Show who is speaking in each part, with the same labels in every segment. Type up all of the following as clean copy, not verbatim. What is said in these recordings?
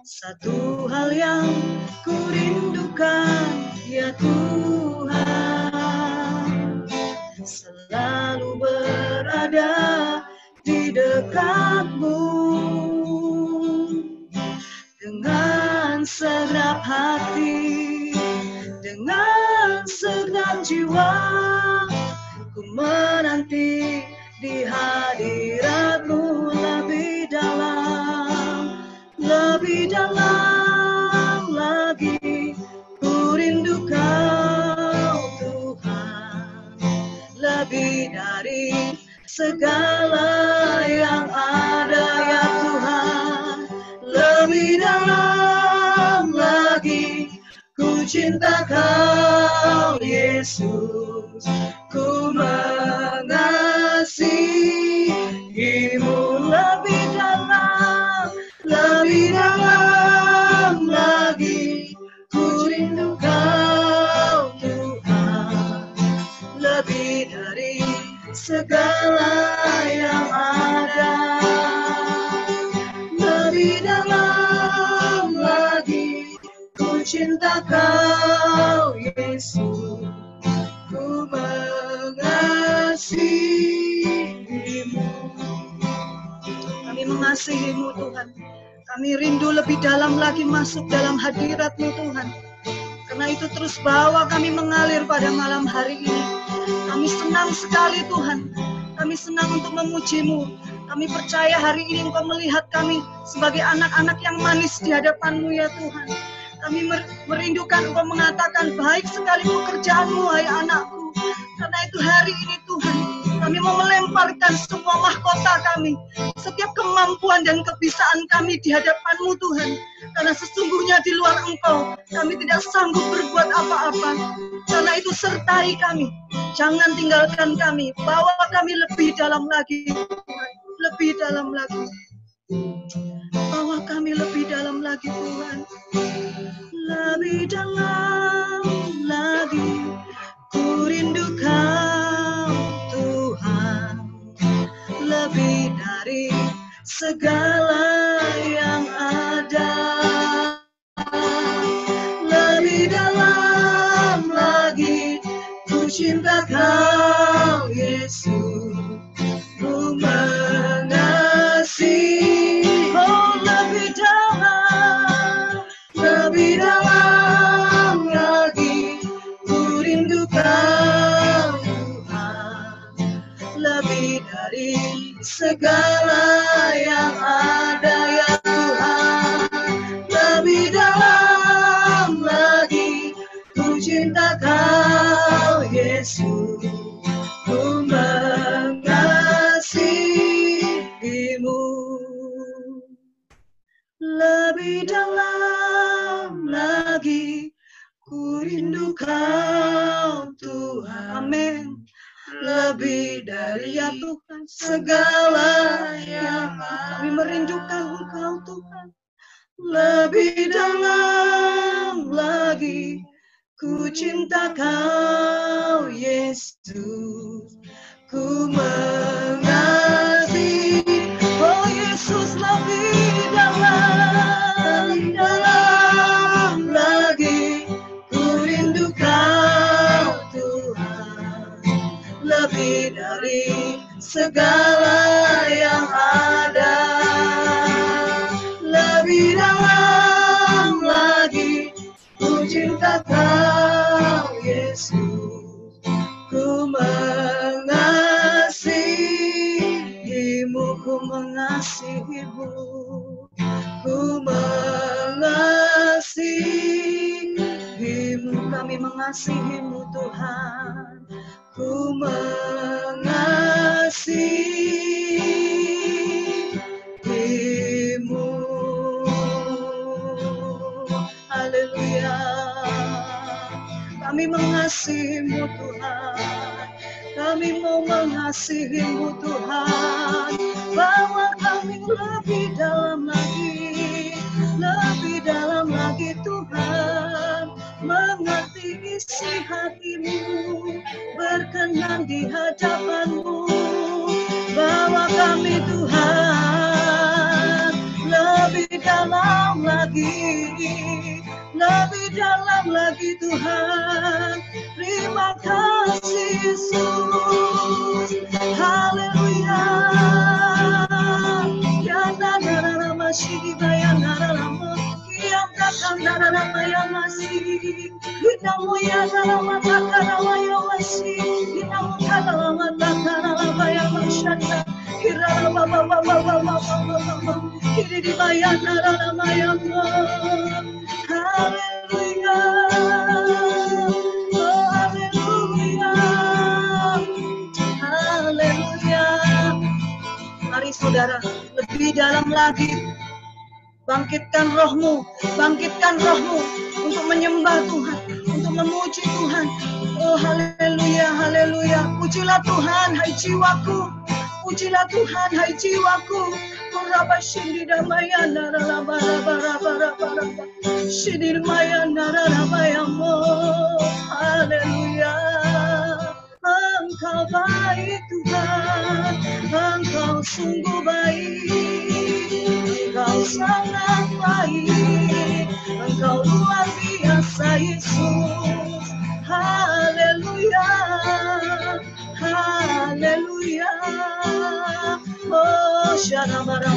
Speaker 1: Satu hal yang ku rindukan, ya Tuhan, selalu berada di dekat-Mu. Dengan segenap hati, dengan segenap jiwa, ku menanti di hadirat-Mu lebih dalam lagi. Ku rindu Kau Tuhan, lebih dari segala yang ada ya Tuhan. Lebih dalam lagi, ku cinta Kau Yesus, ku mengasihi-Mu. Lebih dalam lagi, ku rindu Kau Tuhan, lebih dari segala yang ada. Lebih dalam lagi, ku cinta Kau Yesus, ku mengasihi-Mu. Kami mengasihi-Mu Tuhan. Kami rindu lebih dalam lagi masuk dalam hadirat-Mu Tuhan. Karena itu terus bawa kami mengalir pada malam hari ini. Kami senang sekali Tuhan. Kami senang untuk memuji-Mu. Kami percaya hari ini Engkau melihat kami sebagai anak-anak yang manis di hadapan-Mu ya Tuhan. Kami merindukan Engkau mengatakan, baik sekali pekerjaan-Mu hai anakku. Karena itu hari ini Tuhan, kami mau melemparkan semua mahkota kami, setiap kemampuan dan kebisaan kami di hadapan-Mu Tuhan. Karena sesungguhnya di luar Engkau, kami tidak sanggup berbuat apa-apa. Karena itu sertai kami, jangan tinggalkan kami, bawa kami lebih dalam lagi, lebih dalam lagi. Bawa kami lebih dalam lagi Tuhan. Lebih dalam lagi, ku rindu Kau Tuhan, lebih dari segala yang ada. Lebih dalam lagi, ku cinta Kau Yesus, ku mengasihi. Oh lebih dalam lagi, ku rindu Kau Tuhan, lebih dari segala yang ada ya Tuhan. Lebih dalam lagi, ku cinta Kau Yesus, ku mengasihi-Mu. Lebih dalam lagi, ku rindu Kau Tuhan. Amin. Lebih dari ya Tuhan segala yang kami merindukan Engkau Tuhan. Lebih dalam lagi, ku cinta Kau Yesus, ku mengasihi. Oh Yesus, lebih dalam lagi, ku rindu Kau Tuhan, lebih dari segala yang ada. Lebih dalam lagi, ku cinta Kau Yesus, ku mengasihi-Mu, ku mengasihi-Mu, ku mengasihi-Mu. Kami mengasihi-Mu Tuhan, ku mengasihi-Mu. Haleluya. Kami mengasihi-Mu Tuhan, kami mau mengasihi-Mu Tuhan. Bawa kami lebih dalam lagi Tuhan, mengerti isi hati-Mu, berkenan di hadapan-Mu. Bawa kami Tuhan, lebih dalam lagi dalam lagi Tuhan. Terima kasih Yesus. Haleluya. Ya nara masih dibayar nara yang takkan nara yang masih hinamu ya nara mata nara yang masih hinamu nara mata nara yang masih kira baba kiri dibayar nara yang haleluya. Haleluya. Mari saudara, lebih dalam lagi. Bangkitkan rohmu untuk menyembah Tuhan, untuk memuji Tuhan. Oh haleluya, haleluya. Pujilah Tuhan, hai jiwaku. Pujilah Tuhan, hai jiwaku. Kuraba shindi damaya nara bara shindi maya nara bayamo. Haleluya. Engkau baik Tuhan, Engkau sungguh baik, Engkau sangat baik, Engkau luar biasa Yesus. Haleluya, haleluya. Oh syara bara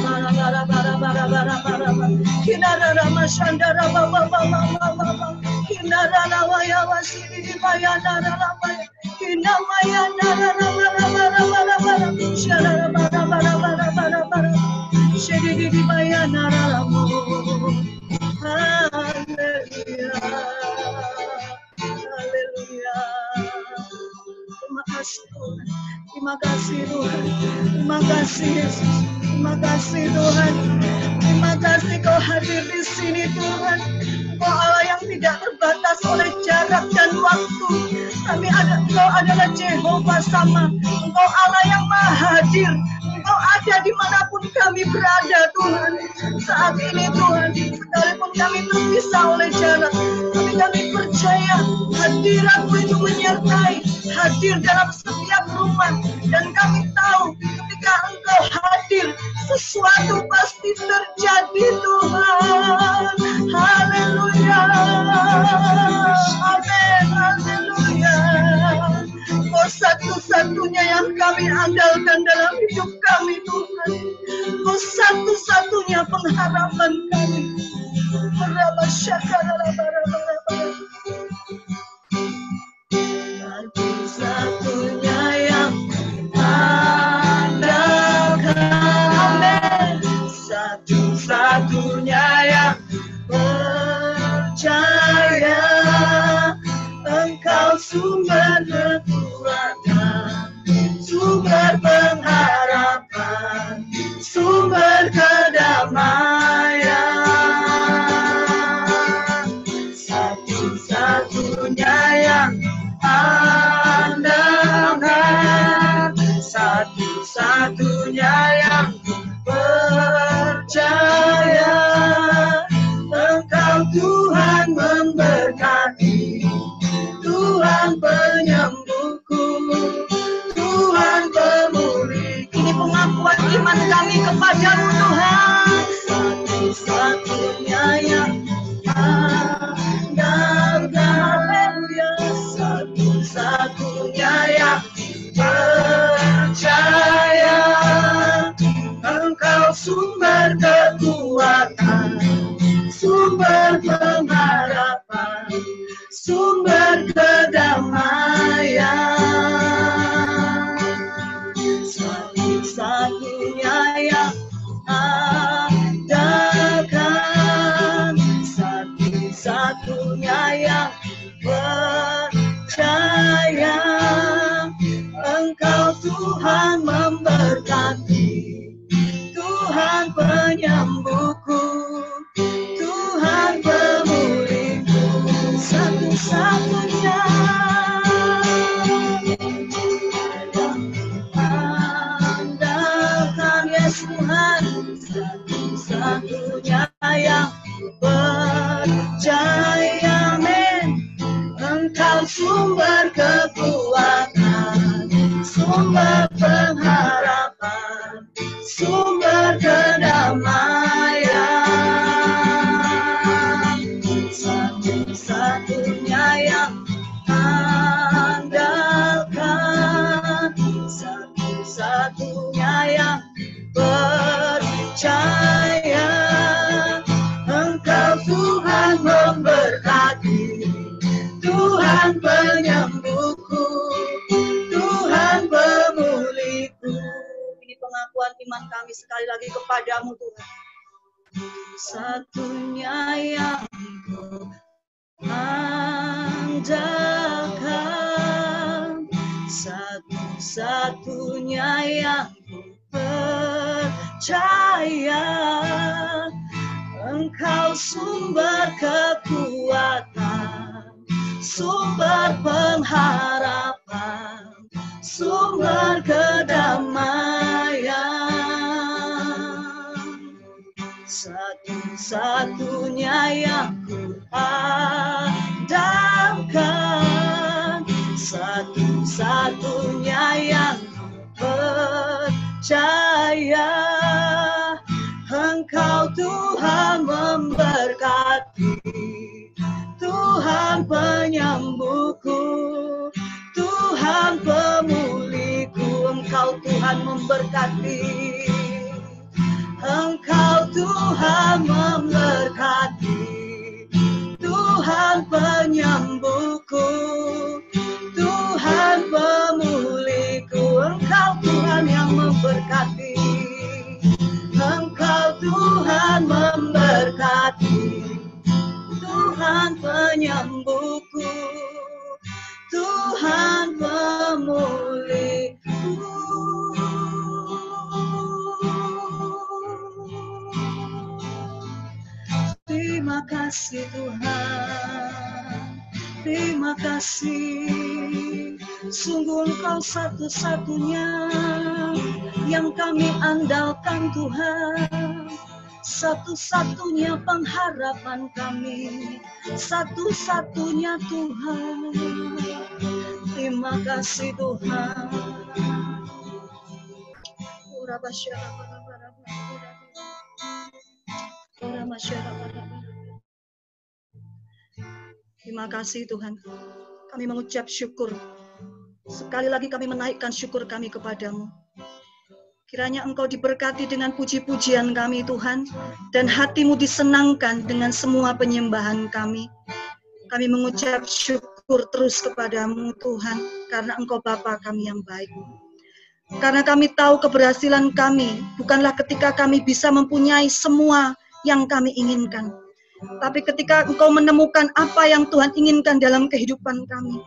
Speaker 1: kinara mashandara baba kinara lawaya wasiri bayana lawaya kinamaya nara syara bara shiri bayana lamu. Haleluya, haleluya. Terima kasih Tuhan, terima kasih Tuhan, terima kasih Yesus, terima kasih Tuhan, terima kasih Kau hadir di sini Tuhan. Kau Allah yang tidak terbatas oleh jarak dan waktu. Engkau adalah Jehovah sama. Engkau Allah yang maha hadir. Engkau ada dimanapun kami berada Tuhan. Saat ini Tuhan, sekalipun kami terpisah oleh jarak, tapi kami percaya hadirat-Mu itu menyertai, hadir dalam setiap rumah. Dan kami tahu ketika Engkau hadir, sesuatu pasti terjadi Tuhan. Haleluya, amin, haleluya. Kau satu-satunya yang kami andalkan dalam hidup kami Tuhan. Kau satu-satunya pengharapan kami. Satu-satunya yang andalkan, satu-satunya yang percaya. Engkau sumber kekuatan, sumber pengharapan, sumber kedamaian. Satu-satunya yang andalkan, satu-satunya yang percaya. Engkau Tuhan memberkati, Tuhan penyembuhku, Tuhan pemulih. Ini pengakuan iman kami kepadamu Tuhan. Satu-satunya yang andalkan, satu-satunya yang percaya. Engkau sumber kekuatan, sumber pengharapan, sumber kedamaian. Satu-satunya yang andalkan, satu-satunya yang percaya. Engkau Tuhan memberkati, Tuhan penyembuhku, Tuhan pemulihku. Satu-satunya andalkan Yesus Tuhan, satu-satunya yang percaya. Amin. Engkau sumber kekuatan, sumber pengharapan, sumber kedamaian. Satu-satunya satu-satunya yang percaya. Engkau Tuhan memberkati, Tuhan penyembuhku, Tuhan pemulihku. Ini pengakuan iman kami sekali lagi kepadamu Tuhan. Satunya yang ku andalkan, satu-satunya yang ku percaya. Engkau sumber kekuatan, sumber pengharapan, sumber kedamaian. Satu-satunya yang ku andalkan, satu-satunya yang ku percaya. Engkau Tuhan memberkati, Tuhan penyembuhku, Tuhan pemulihku. Engkau Tuhan memberkati, Engkau Tuhan memberkati, Tuhan penyembuhku, Tuhan pemulihku. Engkau Tuhan yang memberkati, Engkau Tuhan memberkati, Tuhan penyembuhku, Tuhan pemulihku. Terima kasih Tuhan, terima kasih. Sungguh Engkau satu-satunya yang kami andalkan Tuhan, satu-satunya pengharapan kami, satu-satunya Tuhan. Terima kasih Tuhan. Terima kasih Tuhan. Kami mengucap syukur. Sekali lagi kami menaikkan syukur kami kepadamu. Kiranya Engkau diberkati dengan puji-pujian kami Tuhan, dan hatimu disenangkan dengan semua penyembahan kami. Kami mengucap syukur terus kepadamu Tuhan, karena Engkau Bapa kami yang baik. Karena kami tahu keberhasilan kami bukanlah ketika kami bisa mempunyai semua yang kami inginkan, tapi ketika Engkau menemukan apa yang Tuhan inginkan dalam kehidupan kami.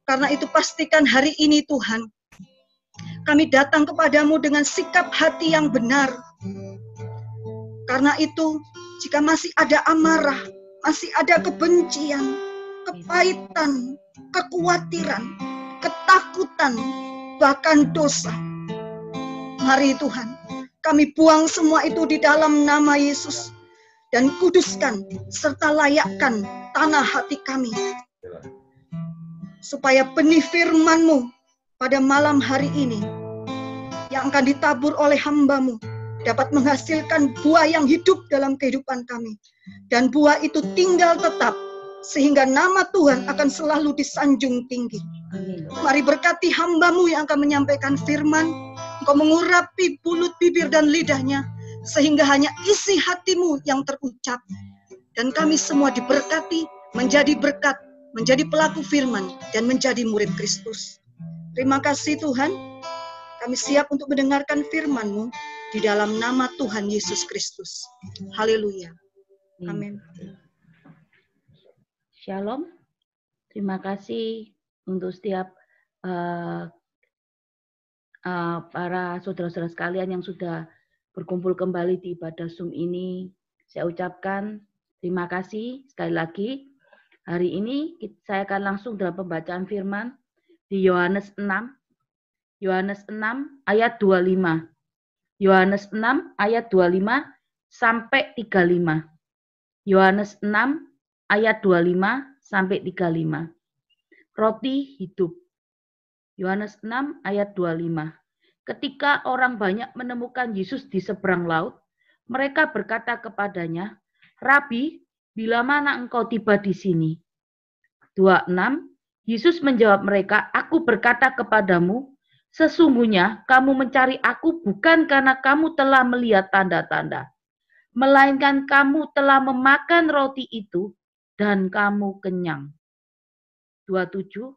Speaker 1: Karena itu pastikan hari ini Tuhan, kami datang kepadamu dengan sikap hati yang benar. Karena itu, jika masih ada amarah, masih ada kebencian, kepahitan, kekhawatiran, ketakutan, bahkan dosa, mari Tuhan, kami buang semua itu di dalam nama Yesus, dan kuduskan serta layakkan tanah hati kami, supaya benih firman-Mu pada malam hari ini yang akan ditabur oleh hamba-Mu dapat menghasilkan buah yang hidup dalam kehidupan kami. Dan buah itu tinggal tetap, sehingga nama Tuhan akan selalu disanjung tinggi. Mari berkati hamba-Mu yang akan menyampaikan firman. Engkau mengurapi mulut, bibir, dan lidahnya, sehingga hanya isi hati-Mu yang terucap. Dan kami semua diberkati, menjadi berkat, menjadi pelaku firman, dan menjadi murid Kristus. Terima kasih Tuhan, kami siap untuk mendengarkan firman-Mu di dalam nama Tuhan Yesus Kristus. Haleluya. Amin.
Speaker 2: Shalom. Terima kasih untuk setiap para saudara-saudara sekalian yang sudah berkumpul kembali di ibadah Zoom ini. Saya ucapkan terima kasih sekali lagi. Hari ini saya akan langsung dalam pembacaan firman di Yohanes 6. Yohanes 6 ayat 25. Yohanes 6 ayat 25 sampai 35. Yohanes 6 ayat 25 sampai 35. Roti hidup. Yohanes 6 ayat 25. Ketika orang banyak menemukan Yesus di seberang laut, mereka berkata kepadanya, "Rabi, bila mana engkau tiba di sini?" 26. Yesus menjawab mereka, "Aku berkata kepadamu, Sesungguhnya kamu mencari aku bukan karena kamu telah melihat tanda-tanda, melainkan kamu telah memakan roti itu dan kamu kenyang. 27.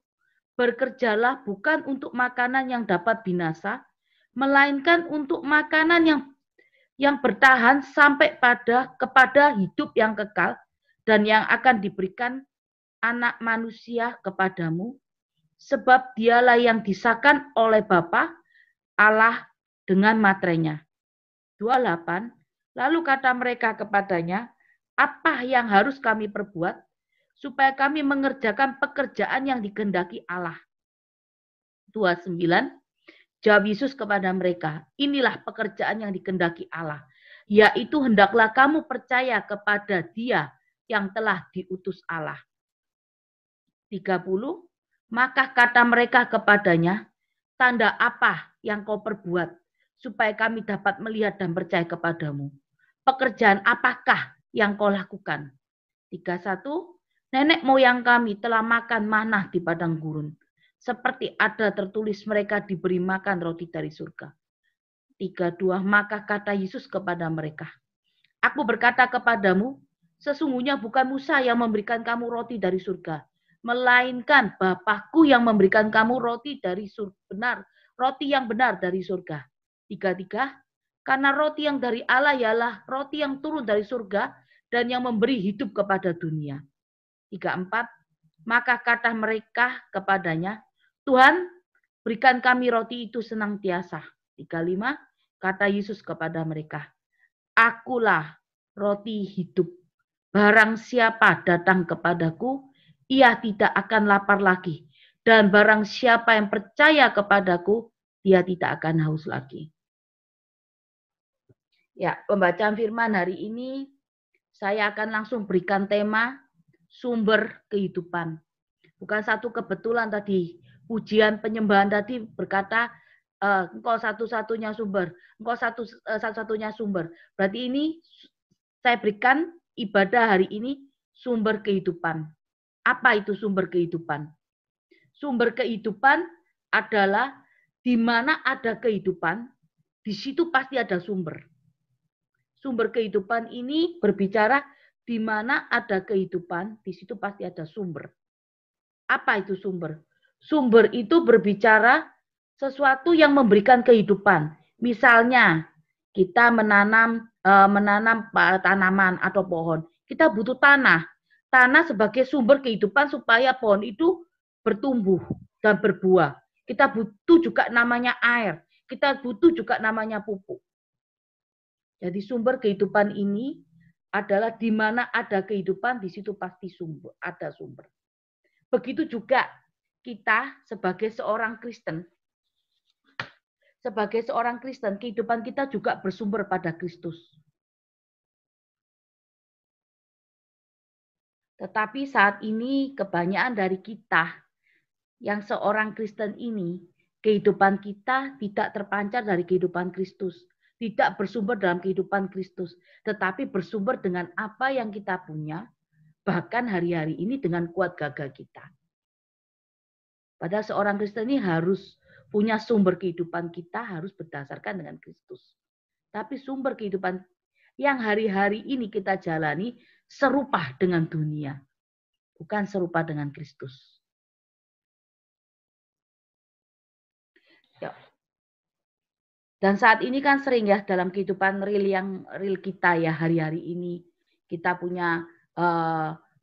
Speaker 2: Bekerjalah bukan untuk makanan yang dapat binasa, melainkan untuk makanan yang bertahan sampai kepada hidup yang kekal dan yang akan diberikan Anak Manusia kepadamu, sebab dialah yang disahkan oleh Bapa Allah dengan materainya. 28. Lalu kata mereka kepadanya, apa yang harus kami perbuat supaya kami mengerjakan pekerjaan yang dikehendaki Allah? 29. Jawab Yesus kepada mereka, inilah pekerjaan yang dikehendaki Allah, yaitu hendaklah kamu percaya kepada Dia yang telah diutus Allah. 30. Maka kata mereka kepadanya, tanda apa yang kau perbuat supaya kami dapat melihat dan percaya kepadamu? Pekerjaan apakah yang kau lakukan? 31. Nenek moyang kami telah makan manah di padang gurun, seperti ada tertulis mereka diberi makan roti dari surga. 32. Maka kata Yesus kepada mereka, aku berkata kepadamu, sesungguhnya bukan Musa yang memberikan kamu roti dari surga, melainkan Bapakku yang memberikan kamu roti yang benar dari surga. 33. Karena roti yang dari Allah ialah roti yang turun dari surga dan yang memberi hidup kepada dunia. 34. Maka kata mereka kepadanya, Tuhan, berikan kami roti itu senantiasa. 35. Kata Yesus kepada mereka, Akulah roti hidup. Barang siapa datang kepadaku, ia tidak akan lapar lagi. Dan barang siapa yang percaya kepadaku, dia tidak akan haus lagi. Ya, pembacaan firman hari ini saya akan langsung berikan tema sumber kehidupan. Bukan satu kebetulan tadi pujian penyembahan tadi berkata engkau satu-satunya sumber, engkau satu-satunya sumber. Berarti ini saya berikan ibadah hari ini sumber kehidupan. Apa itu sumber kehidupan? Sumber kehidupan adalah di mana ada kehidupan, di situ pasti ada sumber. Sumber kehidupan ini berbicara di mana ada kehidupan, di situ pasti ada sumber. Apa itu sumber? Sumber itu berbicara sesuatu yang memberikan kehidupan. Misalnya, kita menanam tanaman atau pohon. Kita butuh tanah. Tanah sebagai sumber kehidupan supaya pohon itu bertumbuh dan berbuah. Kita butuh juga namanya air. Kita butuh juga namanya pupuk. Jadi sumber kehidupan ini adalah di mana ada kehidupan, di situ pasti ada sumber. Begitu juga kita sebagai seorang Kristen. Sebagai seorang Kristen, kehidupan kita juga bersumber pada Kristus. Tetapi saat ini kebanyakan dari kita yang seorang Kristen ini, kehidupan kita tidak terpancar dari kehidupan Kristus. Tidak bersumber dalam kehidupan Kristus. Tetapi bersumber dengan apa yang kita punya, bahkan hari-hari ini dengan kuat gagah kita. Padahal seorang Kristen ini harus punya sumber kehidupan kita harus berdasarkan dengan Kristus. Tapi sumber kehidupan yang hari-hari ini kita jalani serupa dengan dunia, bukan serupa dengan Kristus. Ya. Dan saat ini kan sering ya dalam kehidupan real kita ya hari-hari ini kita punya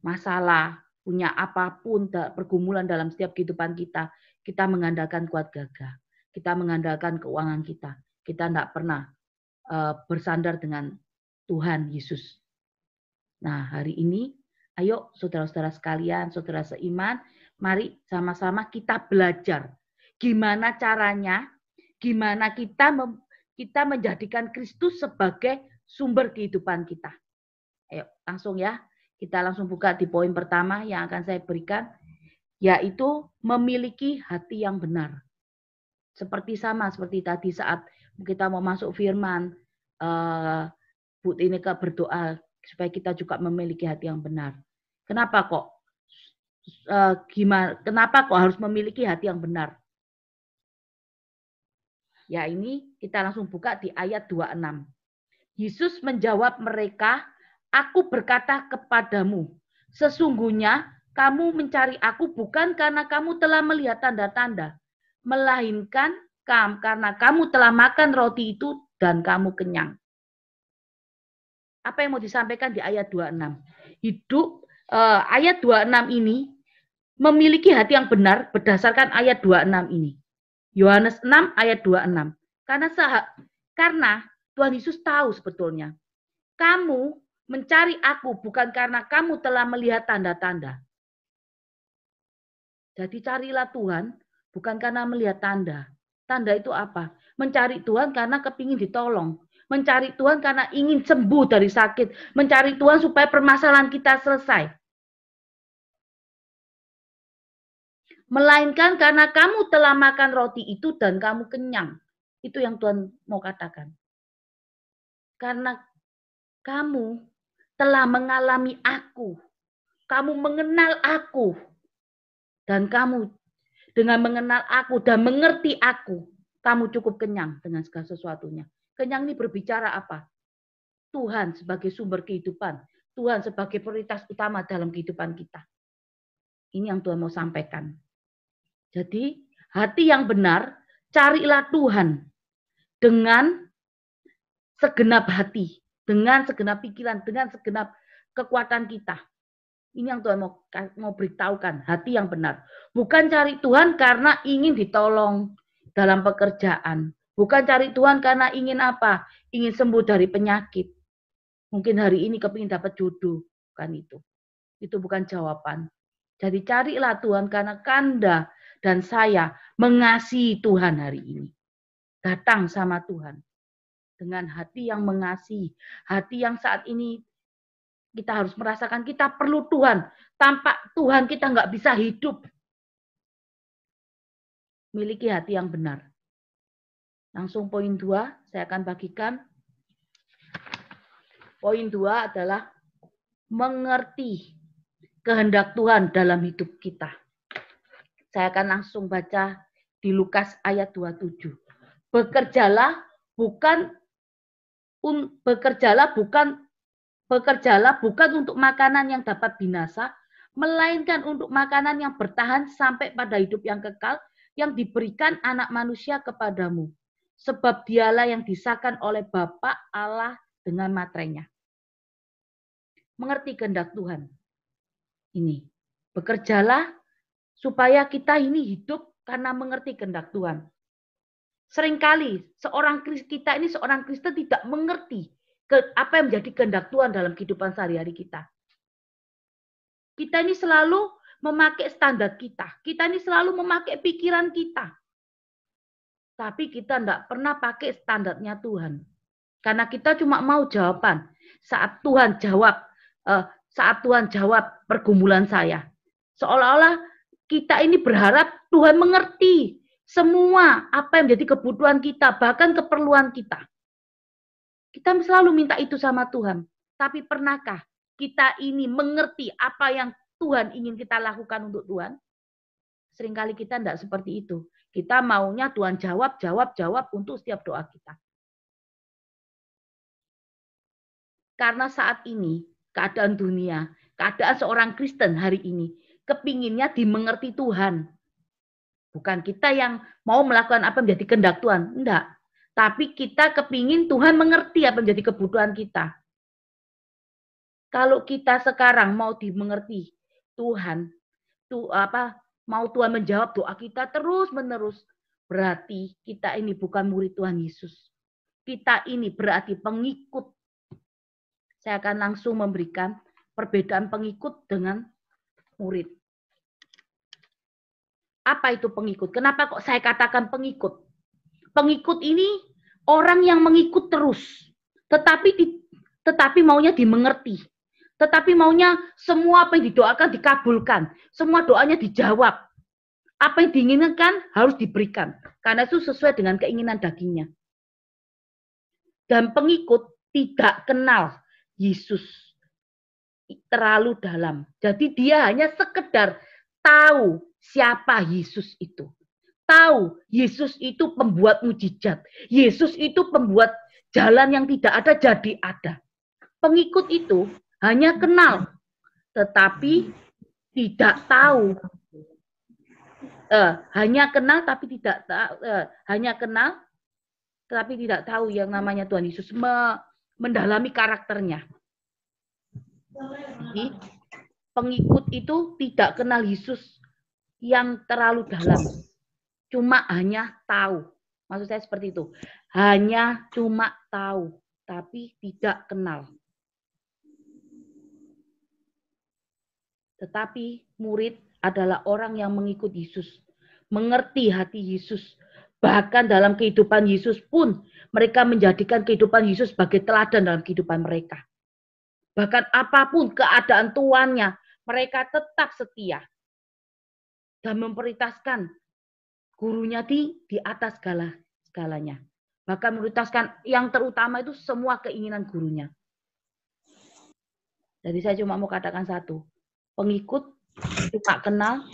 Speaker 2: masalah, punya apapun pergumulan dalam setiap kehidupan kita, kita mengandalkan kuat gagah, kita mengandalkan keuangan kita tidak pernah bersandar dengan Tuhan Yesus. Nah, hari ini, ayo saudara-saudara sekalian, saudara seiman, mari sama-sama kita belajar gimana caranya, gimana kita menjadikan Kristus sebagai sumber kehidupan kita. Ayo, langsung ya, kita langsung buka di poin pertama yang akan saya berikan, yaitu memiliki hati yang benar. Seperti tadi saat kita mau masuk firman, Bu Tineka berdoa supaya kita juga memiliki hati yang benar. Kenapa kok harus memiliki hati yang benar? Ya ini kita langsung buka di ayat 26. Yesus menjawab mereka, "Aku berkata kepadamu, sesungguhnya kamu mencari aku bukan karena kamu telah melihat tanda-tanda, melainkan karena kamu telah makan roti itu dan kamu kenyang." Apa yang mau disampaikan di ayat 26? Ayat 26 ini memiliki hati yang benar berdasarkan ayat 26 ini. Yohanes 6 ayat 26. Karena Tuhan Yesus tahu sebetulnya, kamu mencari aku bukan karena kamu telah melihat tanda-tanda. Jadi carilah Tuhan bukan karena melihat tanda. Tanda itu apa? Mencari Tuhan karena kepingin ditolong. Mencari Tuhan karena ingin sembuh dari sakit. Mencari Tuhan supaya permasalahan kita selesai. Melainkan karena kamu telah makan roti itu dan kamu kenyang. Itu yang Tuhan mau katakan. Karena kamu telah mengalami aku. Kamu mengenal aku. Dan kamu dengan mengenal aku dan mengerti aku, kamu cukup kenyang dengan segala sesuatunya. Kenyang ini berbicara apa? Tuhan sebagai sumber kehidupan. Tuhan sebagai prioritas utama dalam kehidupan kita. Ini yang Tuhan mau sampaikan. Jadi hati yang benar, carilah Tuhan dengan segenap hati, dengan segenap pikiran, dengan segenap kekuatan kita. Ini yang Tuhan mau beritahukan, hati yang benar. Bukan cari Tuhan karena ingin ditolong dalam pekerjaan. Bukan cari Tuhan karena ingin apa? Ingin sembuh dari penyakit. Mungkin hari ini kepingin dapat jodoh. Bukan itu. Itu bukan jawaban. Jadi carilah Tuhan karena Kanda dan saya mengasihi Tuhan hari ini. Datang sama Tuhan. Dengan hati yang mengasihi. Hati yang saat ini kita harus merasakan kita perlu Tuhan. Tanpa Tuhan kita nggak bisa hidup. Miliki hati yang benar. Langsung poin 2, saya akan bagikan. Poin 2 adalah mengerti kehendak Tuhan dalam hidup kita. Saya akan langsung baca di Lukas ayat 27. Bekerjalah bukan untuk makanan yang dapat binasa, melainkan untuk makanan yang bertahan sampai pada hidup yang kekal, yang diberikan anak manusia kepadamu. Sebab dialah yang disahkan oleh Bapa Allah dengan materainya. Mengerti kehendak Tuhan. Ini. Bekerjalah supaya kita ini hidup karena mengerti kehendak Tuhan. Seringkali seorang Kristen tidak mengerti apa yang menjadi kehendak Tuhan dalam kehidupan sehari-hari kita. Kita ini selalu memakai standar kita. Kita ini selalu memakai pikiran kita. Tapi kita tidak pernah pakai standarnya Tuhan. Karena kita cuma mau jawaban. Saat Tuhan jawab pergumulan saya. Seolah-olah kita ini berharap Tuhan mengerti semua apa yang menjadi kebutuhan kita. Bahkan keperluan kita. Kita selalu minta itu sama Tuhan. Tapi pernahkah kita ini mengerti apa yang Tuhan ingin kita lakukan untuk Tuhan? Seringkali kita tidak seperti itu. Kita maunya Tuhan jawab untuk setiap doa kita. Karena saat ini, keadaan dunia, keadaan seorang Kristen hari ini, kepinginnya dimengerti Tuhan. Bukan kita yang mau melakukan apa yang menjadi kehendak Tuhan. Enggak. Tapi kita kepingin Tuhan mengerti apa yang menjadi kebutuhan kita. Kalau kita sekarang mau dimengerti Tuhan, mau Tuhan menjawab doa kita terus-menerus, berarti kita ini bukan murid Tuhan Yesus. Kita ini berarti pengikut. Saya akan langsung memberikan perbedaan pengikut dengan murid. Apa itu pengikut? Kenapa kok saya katakan pengikut? Pengikut ini orang yang mengikut terus, tetapi maunya dimengerti. Tetapi maunya semua apa yang didoakan dikabulkan. Semua doanya dijawab. Apa yang diinginkan harus diberikan. Karena itu sesuai dengan keinginan dagingnya. Dan pengikut tidak kenal Yesus terlalu dalam. Jadi dia hanya sekedar tahu siapa Yesus itu. tahu Yesus itu pembuat mujizat. Yesus itu pembuat jalan yang tidak ada jadi ada. Pengikut itu hanya kenal, tetapi tidak tahu. Hanya kenal tapi tidak tahu. Hanya kenal tetapi tidak tahu yang namanya Tuhan Yesus, mendalami karakternya. Jadi, pengikut itu tidak kenal Yesus yang terlalu dalam. Cuma hanya tahu. Maksud saya seperti itu. Hanya cuma tahu, tapi tidak kenal. Tetapi murid adalah orang yang mengikut Yesus. Mengerti hati Yesus. Bahkan dalam kehidupan Yesus pun, mereka menjadikan kehidupan Yesus sebagai teladan dalam kehidupan mereka. Bahkan apapun keadaan tuannya, mereka tetap setia. Dan memprioritaskan gurunya di atas segalanya. Bahkan memprioritaskan yang terutama itu semua keinginan gurunya. Jadi saya cuma mau katakan satu. Pengikut cuma kenal,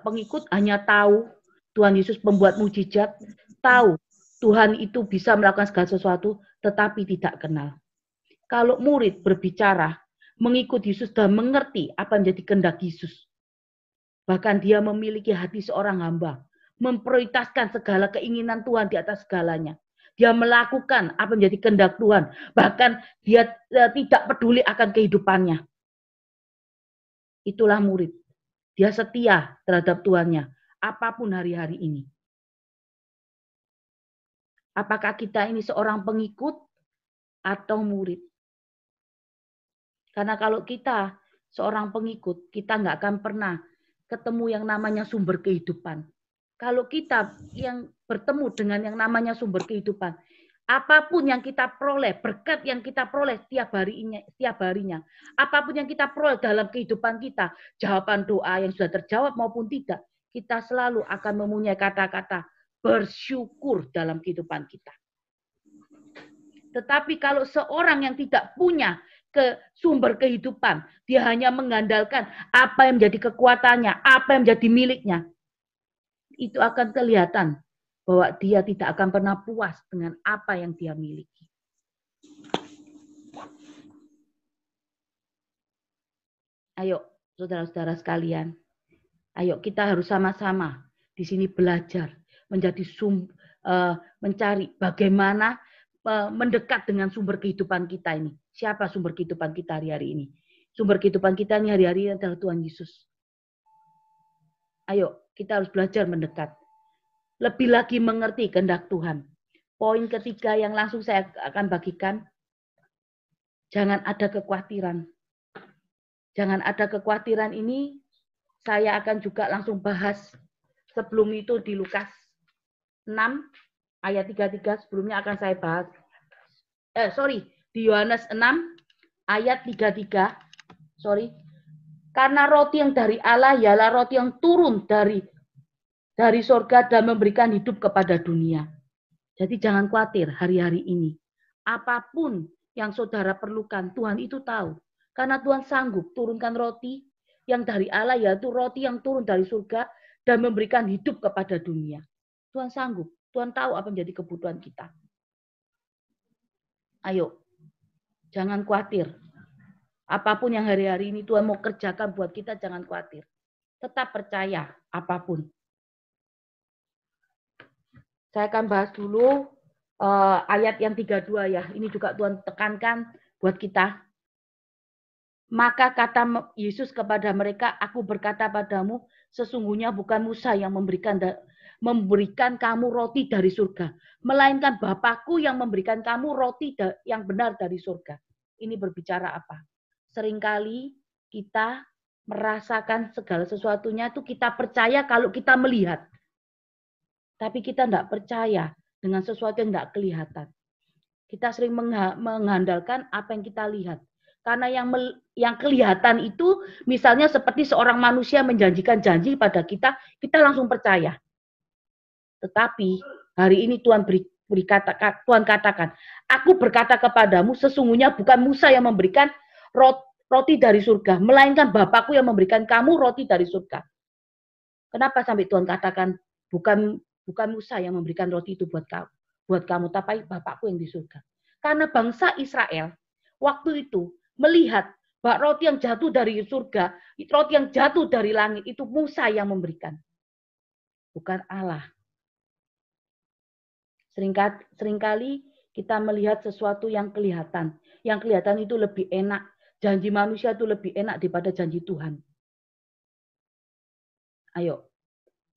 Speaker 2: pengikut hanya tahu Tuhan Yesus membuat mujizat, tahu Tuhan itu bisa melakukan segala sesuatu, tetapi tidak kenal. Kalau murid berbicara, mengikut Yesus dan mengerti apa yang menjadi kehendak Yesus. Bahkan dia memiliki hati seorang hamba, memprioritaskan segala keinginan Tuhan di atas segalanya. Dia melakukan apa yang menjadi kehendak Tuhan. Bahkan dia tidak peduli akan kehidupannya. Itulah murid. Dia setia terhadap Tuhannya, apapun hari-hari ini. Apakah kita ini seorang pengikut atau murid? Karena kalau kita seorang pengikut, kita nggak akan pernah ketemu yang namanya sumber kehidupan. Kalau kita yang bertemu dengan yang namanya sumber kehidupan, apapun yang kita peroleh, berkat yang kita peroleh setiap harinya, apapun yang kita peroleh dalam kehidupan kita, jawaban doa yang sudah terjawab maupun tidak, kita selalu akan mempunyai kata-kata bersyukur dalam kehidupan kita. Tetapi kalau seorang yang tidak punya ke sumber kehidupan, dia hanya mengandalkan apa yang menjadi kekuatannya, apa yang menjadi miliknya, itu akan kelihatan bahwa dia tidak akan pernah puas dengan apa yang dia miliki. Ayo, saudara-saudara sekalian, ayo kita harus sama-sama di sini belajar menjadi mencari bagaimana mendekat dengan sumber kehidupan kita ini. Siapa sumber kehidupan kita hari-hari ini? Sumber kehidupan kita ini hari-hari ini adalah Tuhan Yesus. Ayo, kita harus belajar mendekat. Lebih lagi mengerti kehendak Tuhan. Poin ketiga yang langsung saya akan bagikan. Jangan ada kekhawatiran. Jangan ada kekhawatiran ini, saya akan juga langsung bahas sebelum itu di Lukas 6, ayat 33, sebelumnya akan saya bahas. Di Yohanes 6 ayat 33. Karena roti yang dari Allah ialah roti yang turun dari surga dan memberikan hidup kepada dunia. Jadi jangan khawatir hari-hari ini. Apapun yang saudara perlukan, Tuhan itu tahu. Karena Tuhan sanggup turunkan roti yang dari Allah, yaitu roti yang turun dari surga dan memberikan hidup kepada dunia. Tuhan sanggup. Tuhan tahu apa menjadi kebutuhan kita. Ayo, jangan khawatir. Apapun yang hari-hari ini Tuhan mau kerjakan buat kita, jangan khawatir. Tetap percaya apapun. Saya akan bahas dulu ayat yang 32 ya. Ini juga Tuhan tekankan buat kita. Maka kata Yesus kepada mereka, aku berkata padamu, sesungguhnya bukan Musa yang memberikan kamu roti dari surga, melainkan Bapakku yang memberikan kamu roti yang benar dari surga. Ini berbicara apa? Seringkali kita merasakan segala sesuatunya itu kita percaya kalau kita melihat. Tapi kita tidak percaya dengan sesuatu yang tidak kelihatan. Kita sering mengandalkan apa yang kita lihat. Karena yang kelihatan itu misalnya seperti seorang manusia menjanjikan janji pada kita, kita langsung percaya. Tetapi hari ini Tuhan katakan, aku berkata kepadamu, sesungguhnya bukan Musa yang memberikan roti dari surga, melainkan Bapakku yang memberikan kamu roti dari surga. Kenapa sampai Tuhan katakan bukan Musa yang memberikan roti itu buat kamu, tapi Bapakku yang di surga. Karena bangsa Israel waktu itu melihat bahwa roti yang jatuh dari surga, roti yang jatuh dari langit itu Musa yang memberikan, bukan Allah. Seringkali kita melihat sesuatu yang kelihatan. Yang kelihatan itu lebih enak. Janji manusia itu lebih enak daripada janji Tuhan. Ayo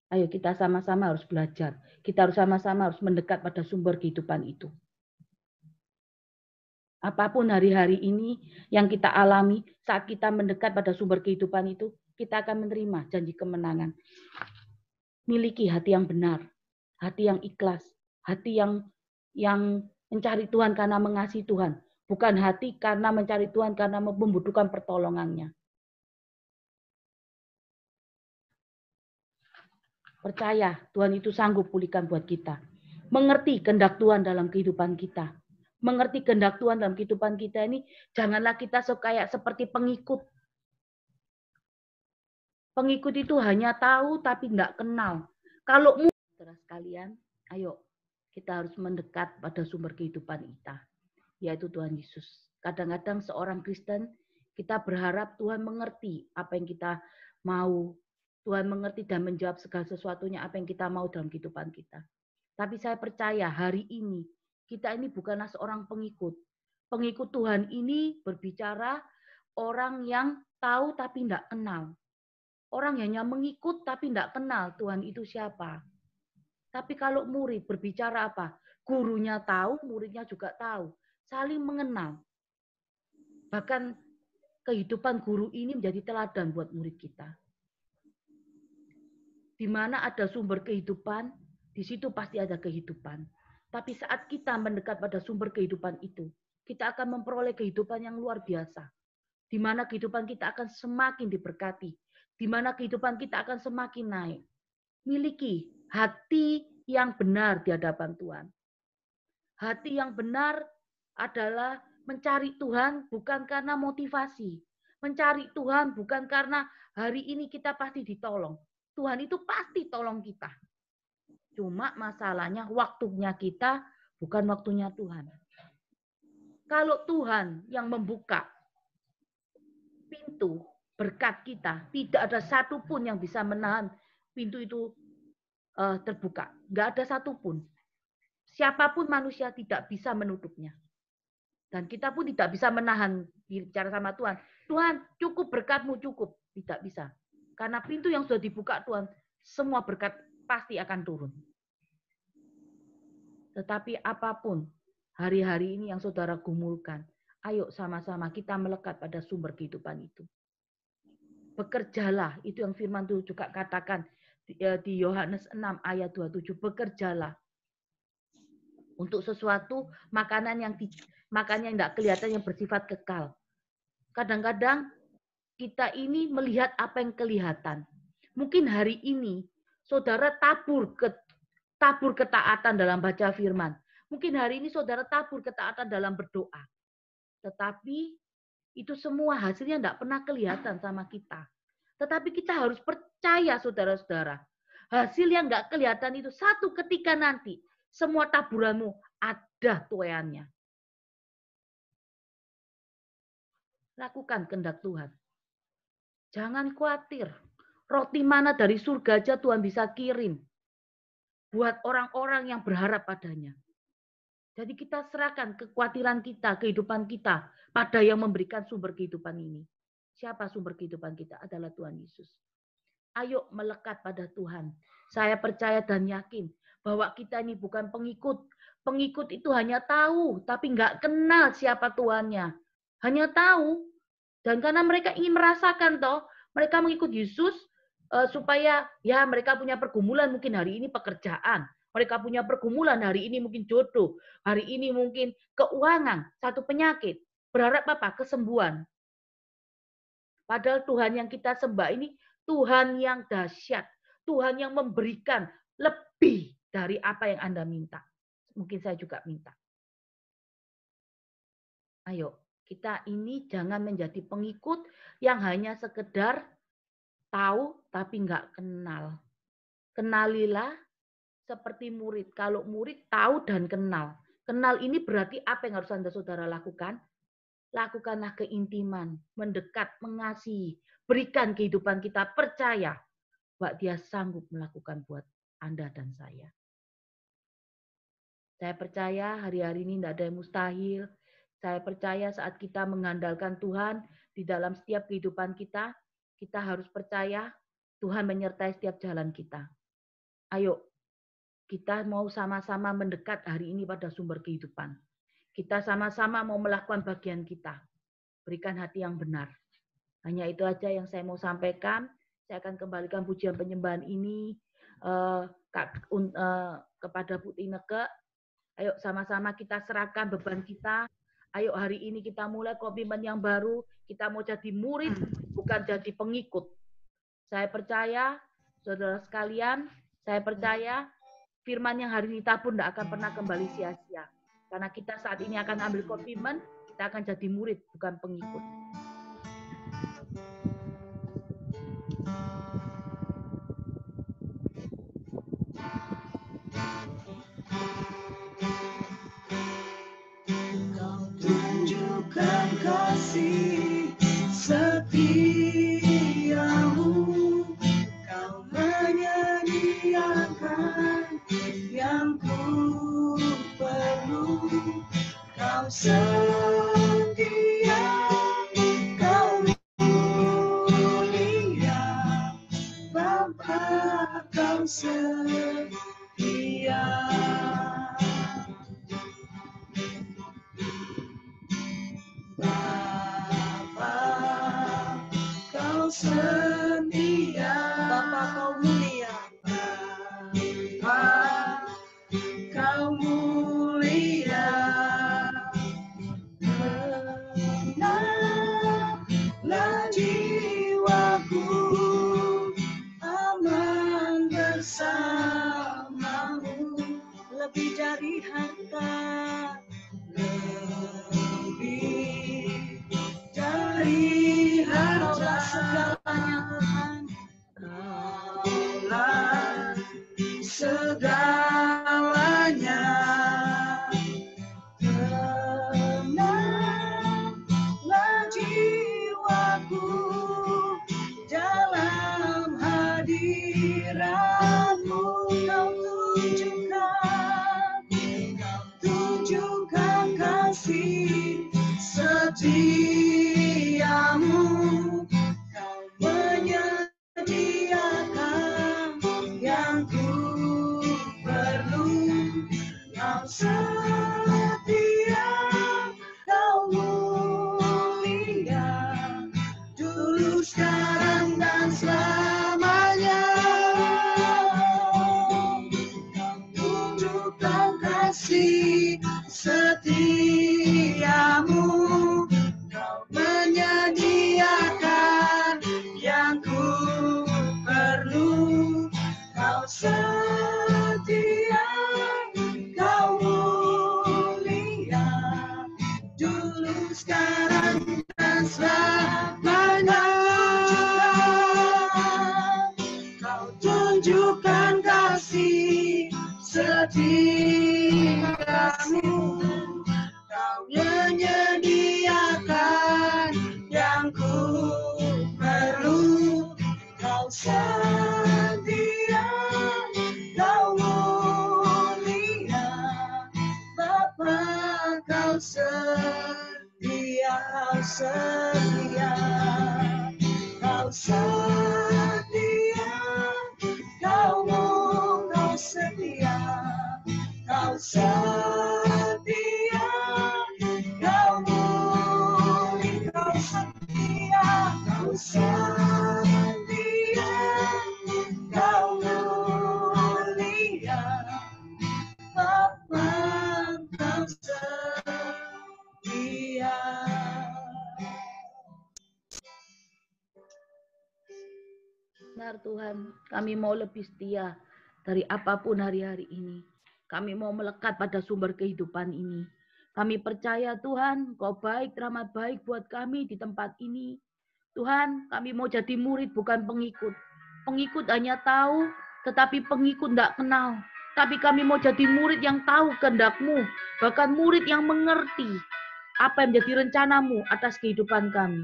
Speaker 2: kita sama-sama harus belajar. Kita harus sama-sama harus mendekat pada sumber kehidupan itu. Apapun hari-hari ini yang kita alami, saat kita mendekat pada sumber kehidupan itu, kita akan menerima janji kemenangan. Miliki hati yang benar, hati yang ikhlas, hati yang mencari Tuhan karena mengasihi Tuhan. Bukan hati karena mencari Tuhan karena membutuhkan pertolongannya. Percaya Tuhan itu sanggup pulihkan buat kita. Mengerti kehendak Tuhan dalam kehidupan kita. Mengerti kehendak Tuhan dalam kehidupan kita ini, janganlah kita kayak seperti pengikut. Pengikut itu hanya tahu tapi tidak kenal. Kalau saudara sekalian, ayo kita harus mendekat pada sumber kehidupan kita, yaitu Tuhan Yesus. Kadang-kadang seorang Kristen, kita berharap Tuhan mengerti apa yang kita mau. Tuhan mengerti dan menjawab segala sesuatunya apa yang kita mau dalam kehidupan kita. Tapi saya percaya hari ini, kita ini bukanlah seorang pengikut. Pengikut Tuhan ini berbicara orang yang tahu tapi tidak kenal. Orang hanya mengikut tapi tidak kenal Tuhan itu siapa. Tapi kalau murid berbicara apa? Gurunya tahu, muridnya juga tahu. Saling mengenal. Bahkan kehidupan guru ini menjadi teladan buat murid kita. Di mana ada sumber kehidupan, di situ pasti ada kehidupan. Tapi saat kita mendekat pada sumber kehidupan itu, kita akan memperoleh kehidupan yang luar biasa. Di mana kehidupan kita akan semakin diberkati. Di mana kehidupan kita akan semakin naik. Miliki hati yang benar di hadapan Tuhan. Hati yang benar adalah mencari Tuhan bukan karena motivasi. Mencari Tuhan bukan karena hari ini kita pasti ditolong. Tuhan itu pasti tolong kita. Cuma masalahnya waktunya kita bukan waktunya Tuhan. Kalau Tuhan yang membuka pintu berkat kita, tidak ada satupun yang bisa menahan pintu itu terbuka. Nggak ada satupun. Siapapun manusia tidak bisa menutupnya. Dan kita pun tidak bisa menahan bicara sama Tuhan. Tuhan, cukup berkat-Mu, cukup. Tidak bisa. Karena pintu yang sudah dibuka Tuhan, semua berkat pasti akan turun. Tetapi apapun hari-hari ini yang saudara gumulkan, ayo sama-sama kita melekat pada sumber kehidupan itu. Bekerjalah, itu yang firman Tuhan juga katakan di Yohanes 6 ayat 27, bekerjalah untuk sesuatu makanan yang tidak kelihatan yang bersifat kekal. Kadang-kadang kita ini melihat apa yang kelihatan. Mungkin hari ini saudara tabur ketaatan dalam baca firman. Mungkin hari ini saudara tabur ketaatan dalam berdoa. Tetapi itu semua hasilnya tidak pernah kelihatan sama kita. Tetapi kita harus percaya saudara-saudara. Hasil yang nggak kelihatan itu satu ketika nanti semua taburanmu ada tuaiannya. Lakukan kehendak Tuhan. Jangan khawatir. Roti mana dari surga aja Tuhan bisa kirim. Buat orang-orang yang berharap padanya. Jadi kita serahkan kekhawatiran kita, kehidupan kita pada yang memberikan sumber kehidupan ini. Siapa sumber kehidupan kita? Adalah Tuhan Yesus. Ayo melekat pada Tuhan. Saya percaya dan yakin bahwa kita ini bukan pengikut. Pengikut itu hanya tahu, tapi nggak kenal siapa Tuhannya. Hanya tahu. Dan karena mereka ingin merasakan toh, mereka mengikut Yesus supaya ya mereka punya pergumulan mungkin hari ini pekerjaan. Mereka punya pergumulan hari ini mungkin jodoh. Hari ini mungkin keuangan, satu penyakit. Berharap apa? Kesembuhan. Padahal Tuhan yang kita sembah ini Tuhan yang dahsyat. Tuhan yang memberikan lebih dari apa yang Anda minta. Mungkin saya juga minta. Ayo, kita ini jangan menjadi pengikut yang hanya sekedar tahu tapi nggak kenal. kenalilah seperti murid. Kalau murid tahu dan kenal. Kenal ini berarti apa yang harus Anda saudara lakukan? Lakukanlah keintiman, mendekat, mengasihi, berikan kehidupan kita, percaya bahwa Dia sanggup melakukan buat Anda dan saya. Saya percaya hari-hari ini tidak ada yang mustahil. Saya percaya saat kita mengandalkan Tuhan di dalam setiap kehidupan kita, kita harus percaya Tuhan menyertai setiap jalan kita. Ayo, kita mau sama-sama mendekat hari ini pada sumber kehidupan. Kita sama-sama mau melakukan bagian kita. Berikan hati yang benar. Hanya itu aja yang saya mau sampaikan. Saya akan kembalikan pujian penyembahan ini kepada Bu Tineke. Ayo sama-sama kita serahkan beban kita. Ayo hari ini kita mulai komitmen yang baru. Kita mau jadi murid, bukan jadi pengikut. Saya percaya, saudara sekalian, saya percaya firman yang hari ini tabur tidak akan pernah kembali sia-sia. Karena kita saat ini akan ambil komitmen, kita akan jadi murid, bukan pengikut.
Speaker 1: Tunjukkan kasih setiamu, kau menyediakan yang ku perlu, kau setia, kau mulia, Bapa kau setia. Setia, Bapa kau mulia, Bapa kau mulia, tenanglah jiwaku, aman bersamamu, lebih dari harta, lebih dari harta segalanya Tuhan, segalanya, tenanglah jiwaku dalam hadiratmu, kau tunjukkan kasih setiamu, kau menyediakan yang ku perlu, kau setia, kau mulia, dulu, sekarang, dan selamanya. Kau tunjukkan kasih setiamu, kau menyediakan yang ku perlu, kau setia, kau mulia, dulu, sekarang, dan selamanya. Kau tunjukkan kasih setiamu, kau menyediakan yang ku perlu, kau setia, kau mulia, Bapa kau setia, kau setia, kau setia, kau setia, kau setia, kau mulia, kau setia, kau setia, kau mulia, Bapa kau setia.
Speaker 2: Benar Tuhan, kami mau lebih setia dari apapun hari-hari ini. Kami mau melekat pada sumber kehidupan ini. Kami percaya Tuhan, Kau baik, ramah baik buat kami di tempat ini. Tuhan, kami mau jadi murid bukan pengikut. Pengikut hanya tahu, tetapi pengikut tidak kenal. Tapi kami mau jadi murid yang tahu kehendak-Mu, bahkan murid yang mengerti apa yang menjadi rencanamu atas kehidupan kami.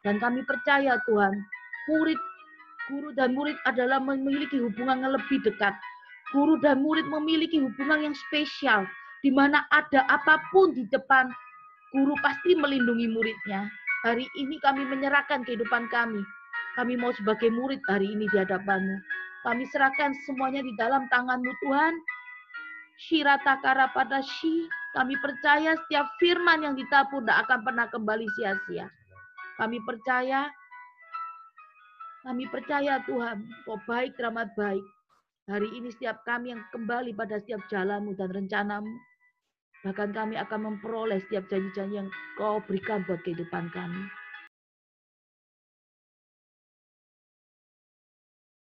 Speaker 2: Dan kami percaya Tuhan, murid, guru dan murid adalah memiliki hubungan yang lebih dekat. Guru dan murid memiliki hubungan yang spesial, di mana ada apapun di depan, guru pasti melindungi muridnya. Hari ini kami menyerahkan kehidupan kami. Kami mau sebagai murid hari ini di hadapan-Mu. Kami serahkan semuanya di dalam tangan-Mu Tuhan. Shiratakara pada shi. Kami percaya setiap firman yang ditabur tidak akan pernah kembali sia-sia. Kami percaya Tuhan, Kau baik, teramat baik. Hari ini setiap kami yang kembali pada setiap jalan-Mu dan rencana-Mu. Bahkan kami akan memperoleh setiap janji-janji yang Kau berikan buat kehidupan kami.